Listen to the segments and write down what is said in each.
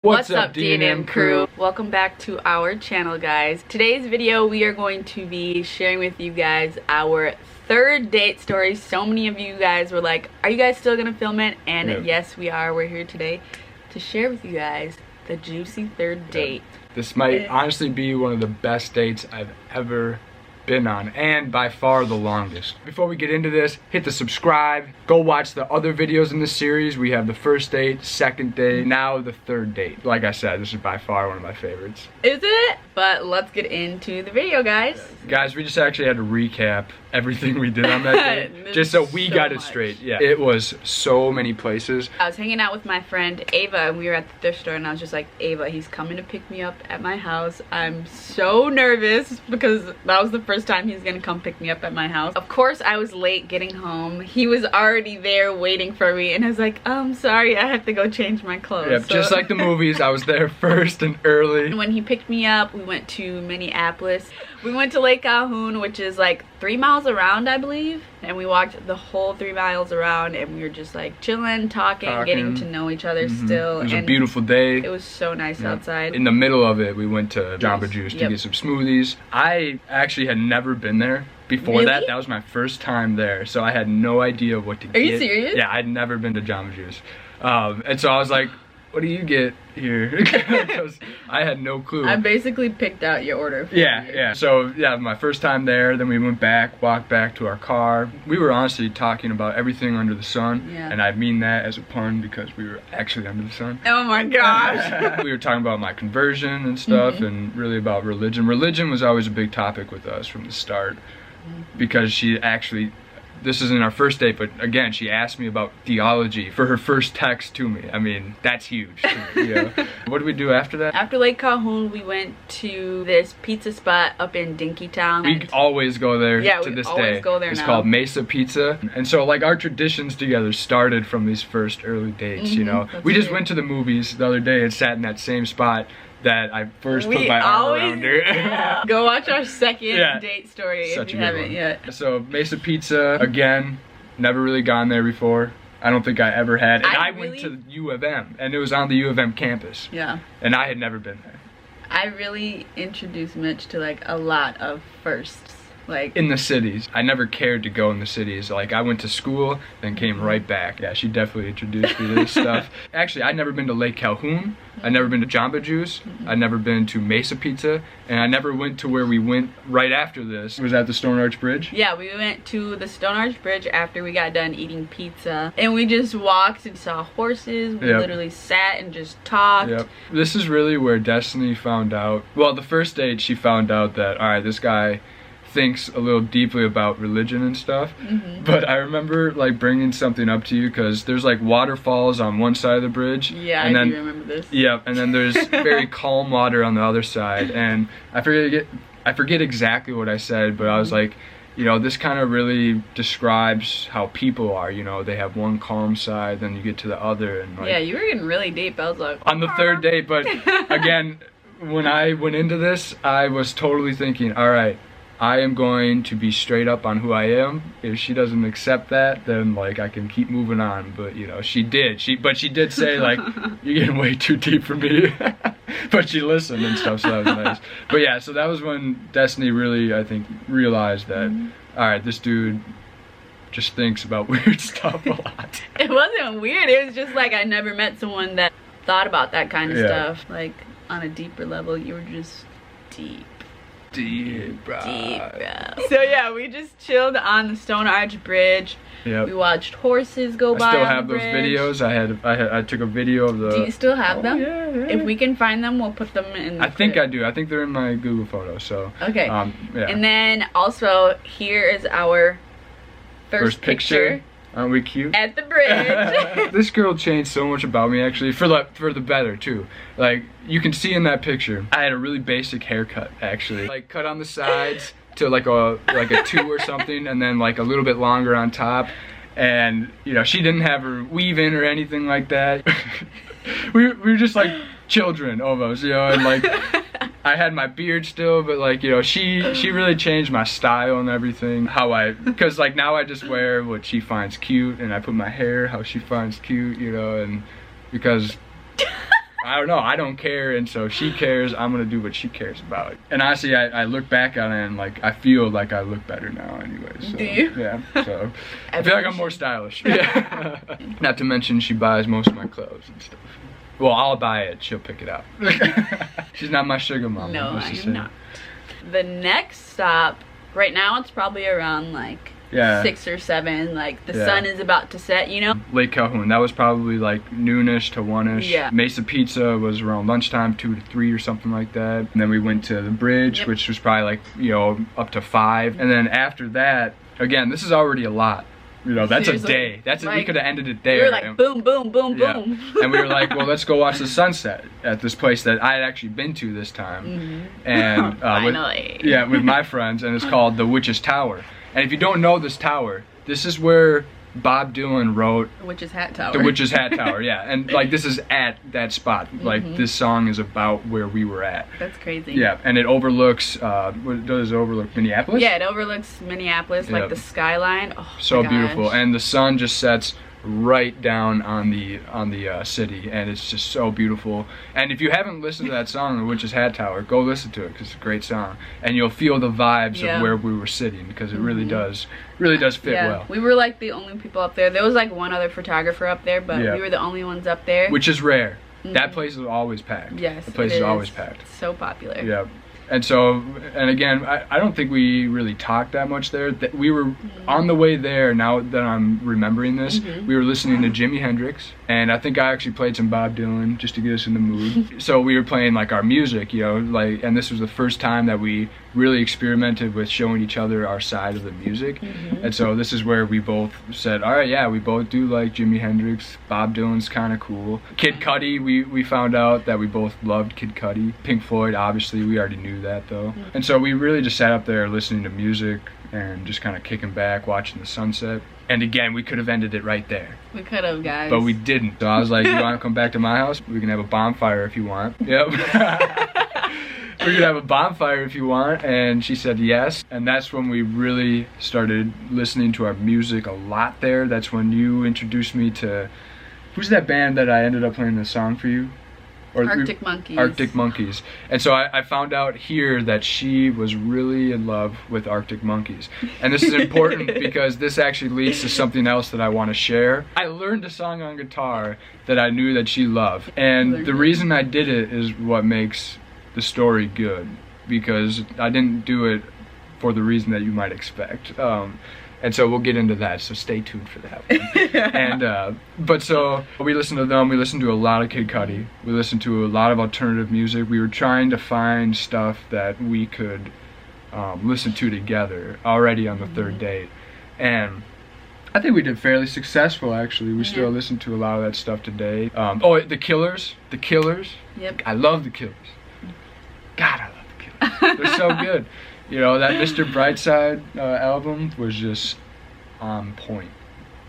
What's up, D&M crew? Welcome back to our channel, guys. Today's video, we are going to be sharing with you guys our third date story. So many of you guys were like, are you guys still gonna film it? And yes, we are. We're here today to share with you guys the juicy third date. This might honestly be one of the best dates I've ever been on, and by far the longest. Before we get into this, hit the subscribe, go watch the other videos in this series. We have the first date, second date, now the third date. Like I said, this is by far one of my favorites. Is it? But let's get into the video, guys. Guys, we just actually had to recap everything we did on that date, just so we got it straight. Yeah, it was so many places. I was hanging out with my friend Ava, and we were at the thrift store, and I was just like, Ava, he's coming to pick me up at my house. I'm so nervous because that was the first time he's gonna come pick me up at my house. Of course, I was late getting home. He was already there waiting for me, and I was like, sorry, I have to go change my clothes. Yep, so, just like the movies, I was there first and early. And when he picked me up, we went to Minneapolis. We went to Lake Calhoun, which is like 3 miles around, I believe. And we walked the whole 3 miles around, and we were just like chilling, talking, getting to know each other still. It was a beautiful day. It was so nice outside. In the middle of it, we went to Jamba Juice to get some smoothies. I actually had never been there before that. That was my first time there, so I had no idea what to get. Are you serious? Yeah, I'd never been to Jamba Juice. And so I was like, what do you get here? Because I had no clue. I basically picked out your order for you. So yeah, my first time there, then we went back, walked back to our car. We were honestly talking about everything under the sun. Yeah. And I mean that as a pun because we were actually under the sun. Oh my gosh. We were talking about my conversion and stuff, and really about religion. Religion was always a big topic with us from the start, because she actually, this isn't our first date, but again, she asked me about theology for her first text to me. I mean, that's huge to me, you know? What did we do after that? After Lake Calhoun, we went to this pizza spot up in Dinkytown. We always go there to this day. Go there it's now. Called Mesa Pizza. And so like our traditions together started from these first early dates, you know? We just went to the movies the other day and sat in that same spot that I first put my arm around her. Go watch our second date story if you haven't yet. So Mesa Pizza, again, never really gone there before. I don't think I ever had. And I went to U of M, and it was on the U of M campus. Yeah. And I had never been there. I really introduced Mitch to like a lot of firsts. Like in the cities. I never cared to go in the cities. Like I went to school, then came right back. Yeah, she definitely introduced me to this stuff. Actually, I'd never been to Lake Calhoun. I'd never been to Jamba Juice. I'd never been to Mesa Pizza. And I never went to where we went right after this. It was at the Stone Arch Bridge. Yeah, we went to the Stone Arch Bridge after we got done eating pizza. And we just walked and saw horses. We literally sat and just talked. Yep. This is really where Destiny found out. Well, the first date, she found out that, all right, this guy thinks a little deeply about religion and stuff. But I remember like bringing something up to you because there's like waterfalls on one side of the bridge. Yeah, and I do remember this. Yeah, and then there's very calm water on the other side. And I forget exactly what I said, but I was like, you know, this kind of really describes how people are, you know, they have one calm side, then you get to the other, and like, yeah, you were getting really deep. I was like, on the third date. But again, when I went into this, I was totally thinking, all right, I am going to be straight up on who I am. If she doesn't accept that, then like I can keep moving on. But you know, she did. But she did say like, you're getting way too deep for me. But she listened and stuff, so that was nice. But yeah, so that was when Destiny really, I think, realized that, all right, this dude just thinks about weird stuff a lot. It wasn't weird. It was just like I never met someone that thought about that kind of stuff. Like on a deeper level, you were just deep. Deep, bro. So yeah, we just chilled on the Stone Arch Bridge. Yep. We watched horses go by. I still have those videos. I took a video of the. Do you still have them? Yeah. If we can find them, we'll put them in. I think I do. I think they're in my Google Photos. So. Okay. Yeah. And then also here is our first picture. Aren't we cute? At the bridge. This girl changed so much about me, actually, for the better too. Like you can see in that picture, I had a really basic haircut, actually, like cut on the sides to like a 2 or something, and then like a little bit longer on top. And you know, she didn't have her weave in or anything like that. we were just like children almost, you know, and like. I had my beard still, but like, you know, she really changed my style and everything. Because like now I just wear what she finds cute, and I put my hair how she finds cute, you know, and because I don't know, I don't care, and so she cares, I'm gonna do what she cares about. And honestly, I look back on it and like I feel like I look better now anyway. So, do you? Yeah, so I feel like I'm more stylish. Yeah. Not to mention she buys most of my clothes and stuff. Well, I'll buy it, she'll pick it out. She's not my sugar mama. No, I am not. The next stop, right now it's probably around like 6 or 7, like the sun is about to set, you know? Lake Calhoun, that was probably like noonish to 1ish. Yeah. Mesa Pizza was around lunchtime, 2 to 3 or something like that. And then we went to the bridge, which was probably like, you know, up to 5. And then after that, again, this is already a lot. You know, that's seriously, a day. That's like, we could have ended it there. We were like, boom, boom, boom, boom. And we were like, well, let's go watch the sunset at this place that I had actually been to this time. And finally. With my friends, and it's called the Witch's Tower. And if you don't know this tower, this is where Bob Dylan wrote The Witch's Hat Tower. The Witch's Hat Tower, yeah. And like this is at that spot. Like this song is about where we were at. That's crazy. Yeah, and it overlooks, what does it overlook? Minneapolis? Yeah, it overlooks Minneapolis, like the skyline. Oh, so beautiful. And the sun just sets right down on the city, and it's just so beautiful. And if you haven't listened to that song, The Witch's Hat Tower, go listen to it because it's a great song, and you'll feel the vibes of where we were sitting, because it really does fit well. We were like the only people up there. There was like one other photographer up there, but we were the only ones up there, which is rare. That place is always packed. Yes, the place is always packed. It's so popular. Yeah. And so, and again, I don't think we really talked that much there. We were on the way there, now that I'm remembering this, we were listening to Jimi Hendrix, and I think I actually played some Bob Dylan just to get us in the mood. So we were playing like our music, you know, like, and this was the first time that we really experimented with showing each other our side of the music. And so this is where we both said, all right, yeah, we both do like Jimi Hendrix, Bob Dylan's kind of cool. Kid Cudi, we found out that we both loved Kid Cudi. Pink Floyd, obviously, we already knew that though. And so we really just sat up there listening to music and just kind of kicking back, watching the sunset. And again, we could have ended it right there. We could have, guys. But we didn't. So I was like, you want to come back to my house? We can have a bonfire if you want. Yep. We could have a bonfire if you want. And she said yes. And that's when we really started listening to our music a lot there. That's when you introduced me to, who's that band that I ended up playing the song for you? Arctic Monkeys. Arctic Monkeys. And so I found out here that she was really in love with Arctic Monkeys. And this is important because this actually leads to something else that I want to share. I learned a song on guitar that I knew that she loved. And the reason I did it is what makes the story good, because I didn't do it for the reason that you might expect. And so we'll get into that, so stay tuned for that one. And but so we listened to them, we listened to a lot of Kid Cudi, we listened to a lot of alternative music. We were trying to find stuff that we could listen to together already on the third date. And I think we did fairly successful, actually. We still listen to a lot of that stuff today. Oh, The Killers. Yep. I love The Killers. God, I love The Killers. They're so good. You know, that Mr. Brightside album was just on point.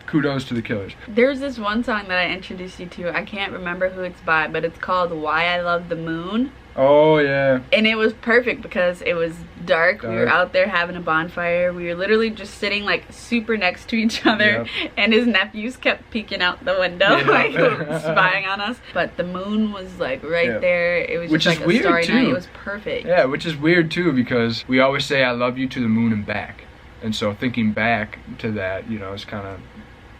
Kudos to The Killers. There's this one song that I introduced you to. I can't remember who it's by, but it's called Why I Love the Moon. Oh, yeah. And it was perfect because it was dark. We were out there having a bonfire. We were literally just sitting like super next to each other. And his nephews kept peeking out the window, like spying on us. But the moon was like right there. It was just like a starry night. It was perfect. Yeah, which is weird too, because we always say I love you to the moon and back. And so thinking back to that, you know, it's kind of,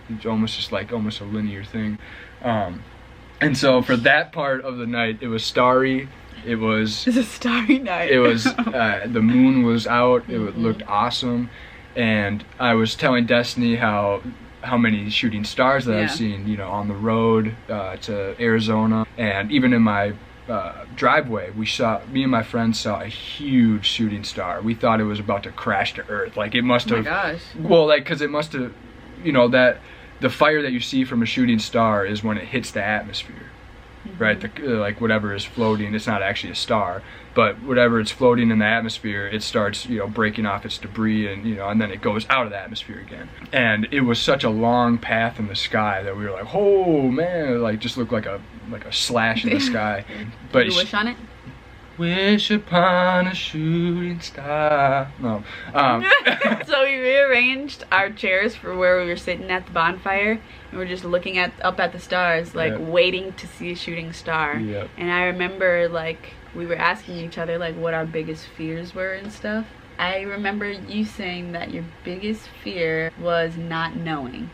it's almost just like almost a linear thing. And so for that part of the night, it was starry. It was a starry night. It was the moon was out. It looked awesome, and I was telling Destiny how many shooting stars that I've seen, you know, on the road to Arizona, and even in my driveway, me and my friends saw a huge shooting star. We thought it was about to crash to Earth. Like it must have. Oh my gosh. Well, like because it must have, you know, that the fire that you see from a shooting star is when it hits the atmosphere. Right, like whatever is floating, it's not actually a star, but whatever it's floating in the atmosphere, it starts, you know, breaking off its debris, and you know, and then it goes out of the atmosphere again. And it was such a long path in the sky that we were like, oh man, it like just looked like a slash in the sky. But did you wish on it? Wish upon a shooting star. No. So we rearranged our chairs for where we were sitting at the bonfire, and we're just looking up at the stars, like waiting to see a shooting star. Yep. And I remember like we were asking each other like what our biggest fears were and stuff. I remember you saying that your biggest fear was not knowing.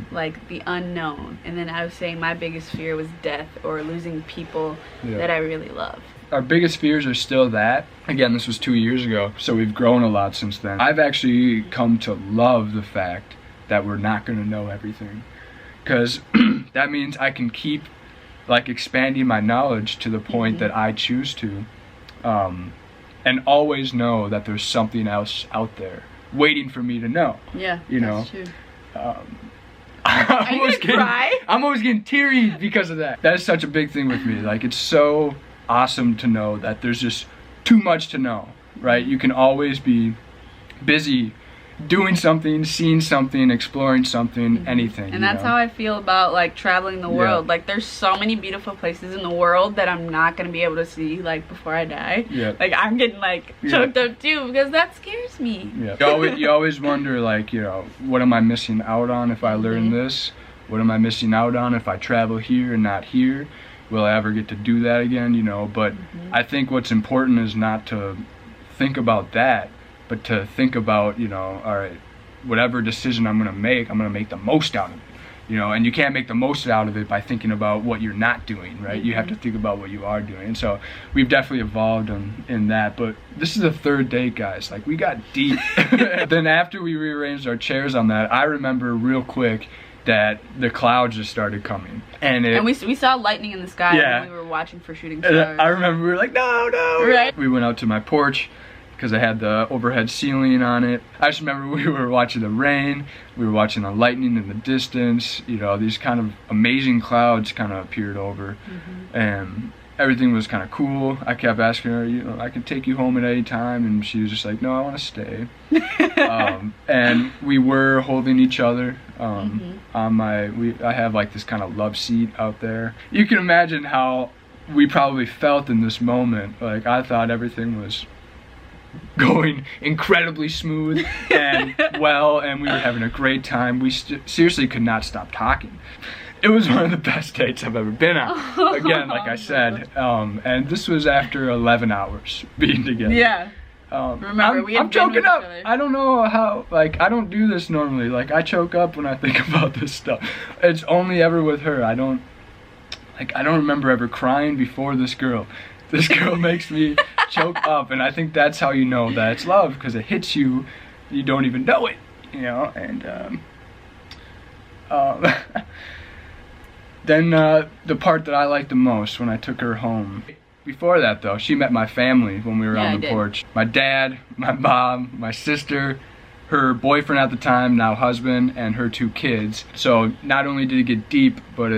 Like the unknown. And then I was saying my biggest fear was death or losing people that I really love. Our biggest fears are still that. Again, this was 2 years ago, so we've grown a lot since then. I've actually come to love the fact that we're not going to know everything, because that means I can keep like expanding my knowledge to the point that I choose to, and always know that there's something else out there waiting for me to know. Yeah, you know. That's true. I'm always getting teary because of that. That is such a big thing with me. Like, it's so awesome to know that there's just too much to know, right? You can always be busy doing something, seeing something, exploring something, anything. And that's how I feel about like traveling the world. Like, there's so many beautiful places in the world that I'm not gonna be able to see like before I die. Like, I'm getting like choked up too, because that scares me. You always wonder, like, you know, what am I missing out on if I learn this? What am I missing out on if I travel here and not here? Will I ever get to do that again, you know? But I think what's important is not to think about that, but to think about, you know, all right, whatever decision I'm going to make the most out of it, you know? And you can't make the most out of it by thinking about what you're not doing, right? You have to think about what you are doing. And so we've definitely evolved in that. But this is the third date, guys. Like, we got deep. Then after we rearranged our chairs on that, I remember real quick that the clouds just started coming, and we saw lightning in the sky when we were watching for shooting stars. I remember we were like, no, right? We went out to my porch because I had the overhead ceiling on it. I just remember we were watching the rain, we were watching the lightning in the distance, you know, these kind of amazing clouds kind of appeared over, and everything was kind of cool. I kept asking her, you know, I can take you home at any time, and she was just like, no, I want to stay. And we were holding each other on I have like this kind of love seat out there. You can imagine how we probably felt in this moment. Like, I thought everything was going incredibly smooth and well, and we were having a great time. We seriously could not stop talking. It was one of the best dates I've ever been on. Again, like I said, and this was after 11 hours being together. Remember, I'm choking up. I don't know how, like, I don't do this normally. Like, I choke up when I think about this stuff. It's only ever with her. I don't remember ever crying before this girl. This girl makes me choke up, and I think that's how you know that it's love, because it hits you, you don't even know it, you know. And then the part that I liked the most, when I took her home. Before that, though, she met my family when we were on the porch. My dad, my mom, my sister, her boyfriend at the time, now husband, and her 2 kids. So not only did it get deep, but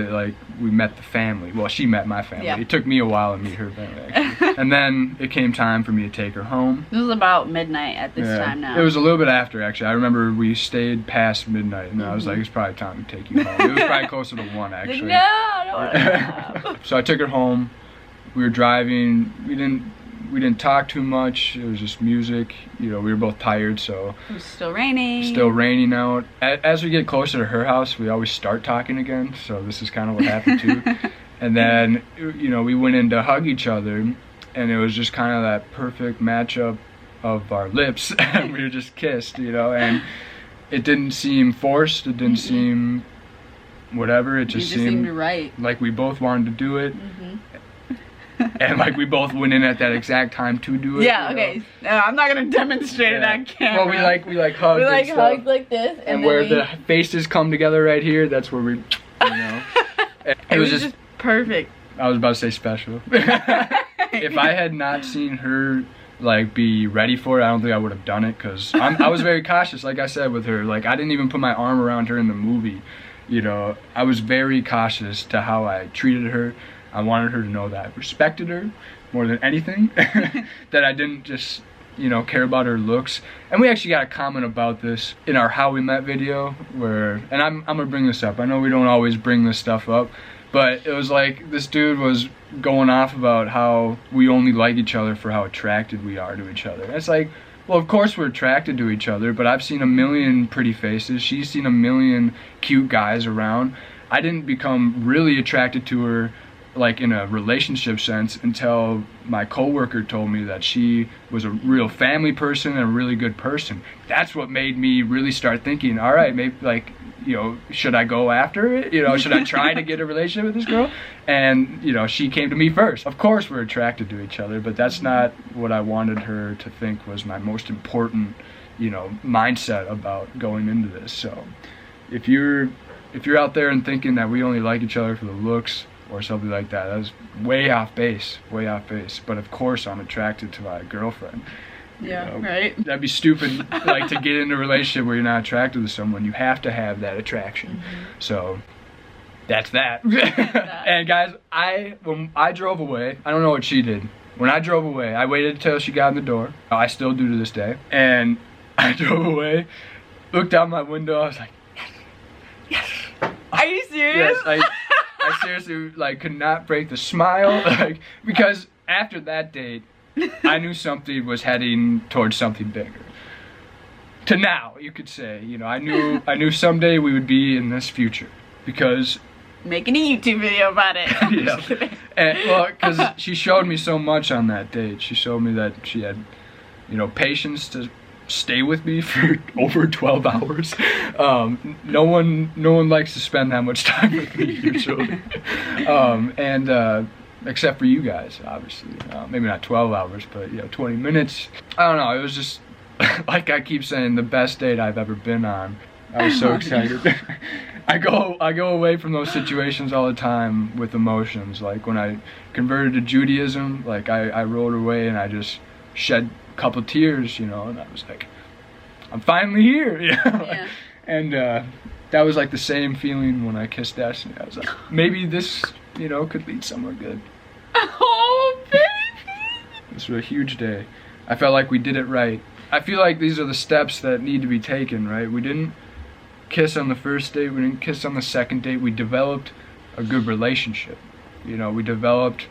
we met the family. Well, she met my family. It took me a while to meet her family, actually. And then it came time for me to take her home. This was about midnight at this time now. It was a little bit after, actually. I remember we stayed past midnight, and I was like, it's probably time to take you home. It was probably closer to 1, actually. No, I don't want to. So I took her home. We were driving. We didn't talk too much. It was just music. You know, we were both tired, so. It was still raining. Still raining out. As we get closer to her house, we always start talking again. So this is kind of what happened too. And then, you know, we went in to hug each other, and it was just kind of that perfect matchup of our lips, and we were just kissed, you know. And it didn't seem forced. It didn't seem whatever. It just seemed right. Like we both wanted to do it. And like we both went in at that exact time to do it. Yeah, okay. I'm not gonna demonstrate it on camera. Well, we hugged. We hugged like this, and where the faces come together right here, that's where we, you know. It was just perfect. I was about to say special. If I had not seen her like be ready for it, I don't think I would have done it, because I was very cautious, like I said, with her. Like, I didn't even put my arm around her in the movie. You know, I was very cautious to how I treated her. I wanted her to know that I respected her more than anything, that I didn't just, you know, care about her looks. And we actually got a comment about this in our How We Met video, where, and I'm gonna bring this up. I know we don't always bring this stuff up, But it was like this dude was going off about how we only like each other for how attracted we are to each other. And it's like, well, of course we're attracted to each other, but I've seen a million pretty faces. She's seen a million cute guys around. I didn't become really attracted to her like in a relationship sense until my coworker told me that she was a real family person and a really good person. That's what made me really start thinking, all right, maybe like, you know, should I go after it? You know, should I try to get a relationship with this girl? And, you know, she came to me first. Of course we're attracted to each other, but that's not what I wanted her to think was my most important, you know, mindset about going into this. So if you're out there and thinking that we only like each other for the looks or something like that, that's way off base, way off base. But of course I'm attracted to my girlfriend. Yeah, you know? right. That'd be stupid, like, to get in a relationship where you're not attracted to someone. You have to have that attraction. So that's that. And guys, when I drove away, I don't know what she did. When I drove away, I waited until she got in the door. I still do to this day. And I drove away, looked out my window, I was like, yes. Are you serious? Yes, I seriously, like, could not break the smile, like, because after that date, I knew something was heading towards something bigger. To now, you could say, you know, I knew someday we would be in this future, because making a YouTube video about it. Yeah. And, well, because she showed me so much on that date. She showed me that she had, you know, patience to stay with me for over 12 hours. No one likes to spend that much time with me usually. Except for you guys, obviously. Maybe not 12 hours, but, you know, 20 minutes. I don't know, it was just, like I keep saying, the best date I've ever been on. I was so excited. I go away from those situations all the time with emotions. Like when I converted to Judaism, like I rode away and I just shed a couple tears, you know, and I was like, I'm finally here, you know? Yeah. And that was like the same feeling when I kissed Destiny. I was like, maybe this, you know, could lead somewhere good. Oh, baby! This was a huge day. I felt like we did it right. I feel like these are the steps that need to be taken, right? We didn't kiss on the first date, we didn't kiss on the second date. We developed a good relationship. You know, we developed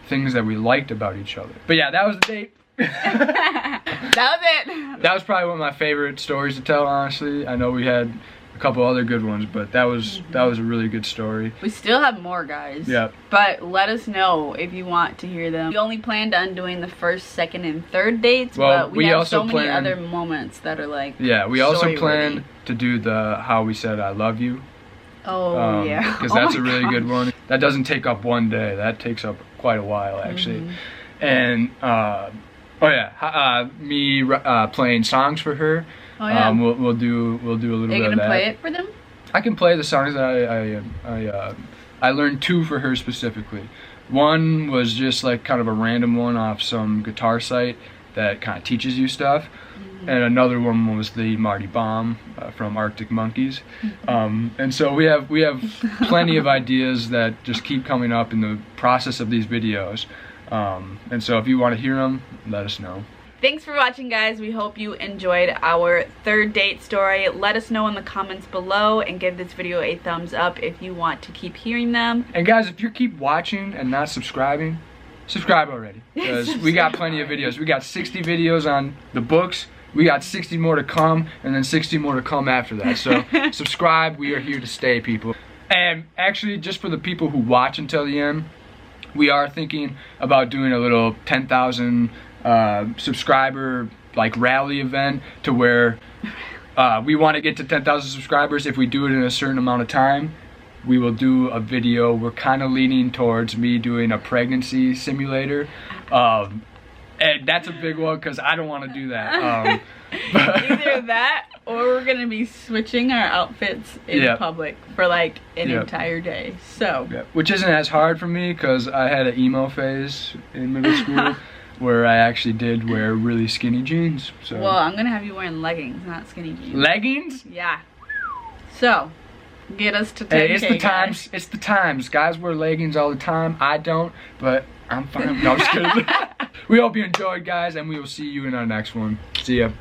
things that we liked about each other. But yeah, that was the date. That was it. That was probably one of my favorite stories to tell, honestly. I know we had a couple other good ones, but that was a really good story. We still have more, guys. Yeah. But let us know if you want to hear them. We only planned on doing the first, second, and third dates, well, but we have also so many other moments that are like, yeah, we also story planned worthy. to do the how we said I love you. Oh, yeah. Because Oh that's my a really good gosh. one. That doesn't take up one day. That takes up quite a while, actually. And me playing songs for her. Oh, yeah. We'll do a little Are bit you of gonna that. play it for them? I can play the songs that I learned two for her specifically. One was just like kind of a random one off some guitar site that kind of teaches you stuff. And another one was the Marty Baum from Arctic Monkeys. And so we have plenty of ideas that just keep coming up in the process of these videos. And so if you want to hear them, let us know. Thanks for watching, guys. We hope you enjoyed our third date story. Let us know in the comments below and give this video a thumbs up if you want to keep hearing them. And guys, if you keep watching and not subscribing, subscribe already. Because we got plenty of videos. We got 60 videos on the books. We got 60 more to come, and then 60 more to come after that. So subscribe. We are here to stay, people. And actually, just for the people who watch until the end, we are thinking about doing a little 10,000 subscriber like rally event to where we want to get to 10,000 subscribers. If we do it in a certain amount of time, we will do a video. We're kind of leaning towards me doing a pregnancy simulator. And that's a big one because I don't want to do that. Either that or we're going to be switching our outfits in public for like an entire day. So, which isn't as hard for me because I had an emo phase in middle school where I actually did wear really skinny jeans. So. Well, I'm going to have you wearing leggings, not skinny jeans. Leggings? Yeah. So, get us to 10K, hey, it's the times. guys. It's the times. Guys wear leggings all the time. I don't, but I'm fine. No, I'm just kidding. We hope you enjoyed, guys, and we will see you in our next one. See ya.